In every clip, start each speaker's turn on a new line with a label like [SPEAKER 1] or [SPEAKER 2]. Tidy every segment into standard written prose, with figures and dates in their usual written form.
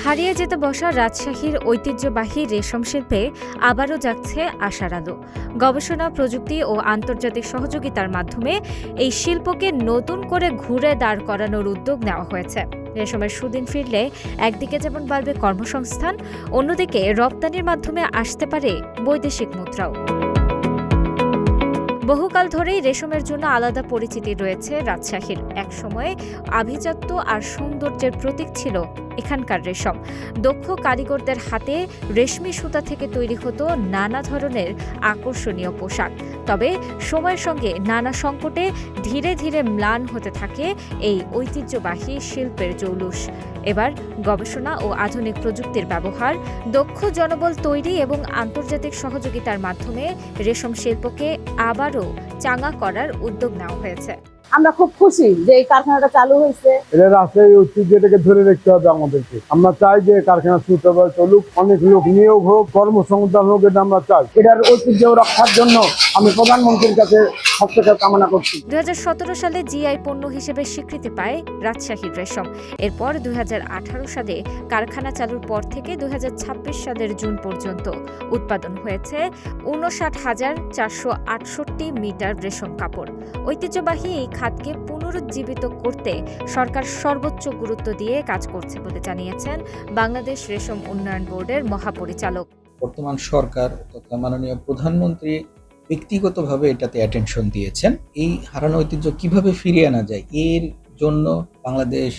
[SPEAKER 1] হারিয়ে যেতে বসা রাজশাহীর ঐতিহ্যবাহী রেশম শিল্পে আবারও জাগছে আশার আলো। গবেষণা, প্রযুক্তি ও আন্তর্জাতিক সহযোগিতার মাধ্যমে এই শিল্পকে নতুন করে ঘুরে দাঁড় করানোর উদ্যোগ নেওয়া হয়েছে। রেশমের সুদিন ফিরলে একদিকে যেমন বাড়বে কর্মসংস্থান, অন্যদিকে রপ্তানির মাধ্যমে আসতে পারে বৈদেশিক মুদ্রাও। বহুকাল ধরেই রেশমের জন্য আলাদা পরিচিতি রয়েছে রাজশাহীর। একসময়ে আভিজাত্য আর সৌন্দর্যের প্রতীক ছিল এখানকার রেশম। দক্ষ কারিগরদের হাতে রেশমি সুতা থেকে তৈরি হতো নানা ধরনের আকর্ষণীয় পোশাক। তবে সময়ের সঙ্গে নানা সংকটে ধীরে ধীরে ম্লান হতে থাকে এই ঐতিহ্যবাহী শিল্পের জৌলুস। এবার গবেষণা ও আধুনিক প্রযুক্তির ব্যবহার, দক্ষ জনবল তৈরি এবং আন্তর্জাতিক সহযোগিতার মাধ্যমে রেশম শিল্পকে আবারও চাঙা করার উদ্যোগ নেওয়া হয়েছে।
[SPEAKER 2] আমরা খুব খুশি যে এই কারখানাটা চালু হয়েছে।
[SPEAKER 3] এটা রাজশাহী ঐতিহ্যটাকে ধরে রাখতে হবে আমাদেরকে। আমরা চাই যে কারখানা সুন্দরভাবে চলুক, অনেক লোক নিয়োগ হোক, কর্মসংস্থান হোক, এটা আমরা চাই। এটার ঐতিহ্য রক্ষার জন্য আমি প্রধানমন্ত্রীর কাছে হস্তক্ষেপ কামনা করছি।
[SPEAKER 1] 2017 সালে জিআই পণ্য হিসেবে স্বীকৃতি পায় রাজশাহীর রেশম। এরপর 2018 সালে কারখানা চালুর পর থেকে 2026 সালের জুন পর্যন্ত উৎপাদন হয়েছে 59,468 মিটার রেশম কাপড়। ঐতিহ্যবাহী এই খাতকে পুনরুজ্জীবিত করতে সরকার সর্বোচ্চ গুরুত্ব দিয়ে কাজ করছে বলে জানিয়েছেন বাংলাদেশ রেশম উন্নয়ন বোর্ডের মহাপরিচালক।
[SPEAKER 4] বর্তমান সরকার তথা মাননীয় প্রধানমন্ত্রী ব্যক্তিগতভাবে এটাতে অ্যাটেনশন দিয়েছেন। এই হারানো ঐতিহ্য কিভাবে ফিরিয়ে আনা যায়, এর জন্য বাংলাদেশ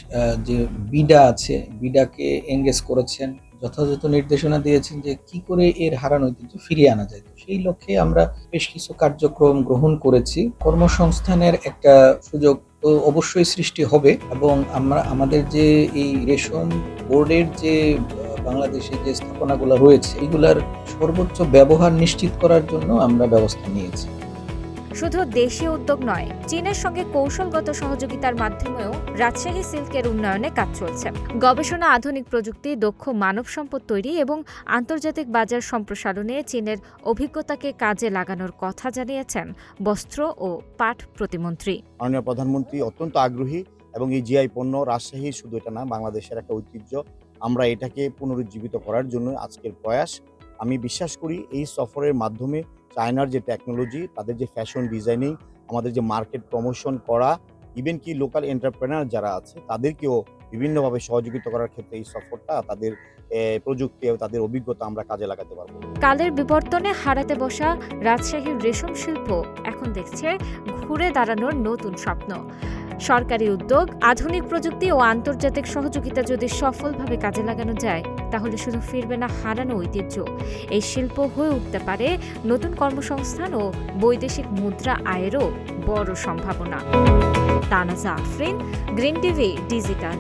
[SPEAKER 4] যে বিডা আছে, বিডাকে এনগেজ করেছেন, যথাযথ নির্দেশনা দিয়েছেন যে কি করে এর হারানো ঐতিহ্য ফিরিয়ে আনা যায়। সেই লক্ষ্যে আমরা বেশ কিছু কার্যক্রম গ্রহণ করেছি। কর্মসংস্থানের একটা সুযোগ তো অবশ্যই সৃষ্টি হবে এবং আমরা আমাদের যে এই রেশম বোর্ডের যে বাংলাদেশে যে স্থাপনাগুলো রয়েছে এগুলার সর্বোচ্চ ব্যবহার নিশ্চিত করার জন্য আমরা ব্যবস্থা নিয়েছি।
[SPEAKER 1] শুধু দেশীয় উদ্যোগ নয়, চীনের সঙ্গে কৌশলগত সহযোগিতার মাধ্যমেও রাজশাহী সিল্কের উন্নয়নে কাজ চলছে। গবেষণা, আধুনিক প্রযুক্তি, দক্ষ মানব সম্পদ তৈরি এবং আন্তর্জাতিক বাজার সম্প্রসারণে চীনের অভিজ্ঞতাকে কাজে লাগানোর কথা জানিয়েছেন বস্ত্র ও পাট প্রতিমন্ত্রী।
[SPEAKER 5] মাননীয় প্রধানমন্ত্রী অত্যন্ত আগ্রহী এবং এই জিআই পণ্য রাজশাহী শুধু এটা না, বাংলাদেশের একটা ঐতিহ্য। আমরা এটাকে পুনরুজ্জীবিত করার জন্য আজকের প্রয়াস। আমি বিশ্বাস করি এই সফরের মাধ্যমে চায়নার যে টেকনোলজি, তাদের যে ফ্যাশন ডিজাইনিং, আমাদের যে মার্কেট প্রমোশন করা, ইভেন কি লোকাল এন্টারপ্রেনার যারা আছে তাদেরকেও বিভিন্নভাবে সহযোগিতা করার ক্ষেত্রে এই সফরটা তাদের প্রযুক্তি ও তাদের অভিজ্ঞতা আমরা কাজে লাগাতে পারবো।
[SPEAKER 1] কালের বিবর্তনে হারাতে বসা রাজশাহীর রেশম শিল্প এখন দেখছে ঘুরে দাঁড়ানোর নতুন স্বপ্ন। সরকারি উদ্যোগ, আধুনিক প্রযুক্তি ও আন্তর্জাতিক সহযোগিতা যদি সফলভাবে কাজে লাগানো যায়, তাহলে শুধু ফিরবে না হারানো ঐতিহ্য, এই শিল্প হয়ে উঠতে পারে নতুন কর্মসংস্থান ও বৈদেশিক মুদ্রা আয়েরও বড় সম্ভাবনা। তানাজা আফরিন, গ্রিন টিভি ডিজিটাল।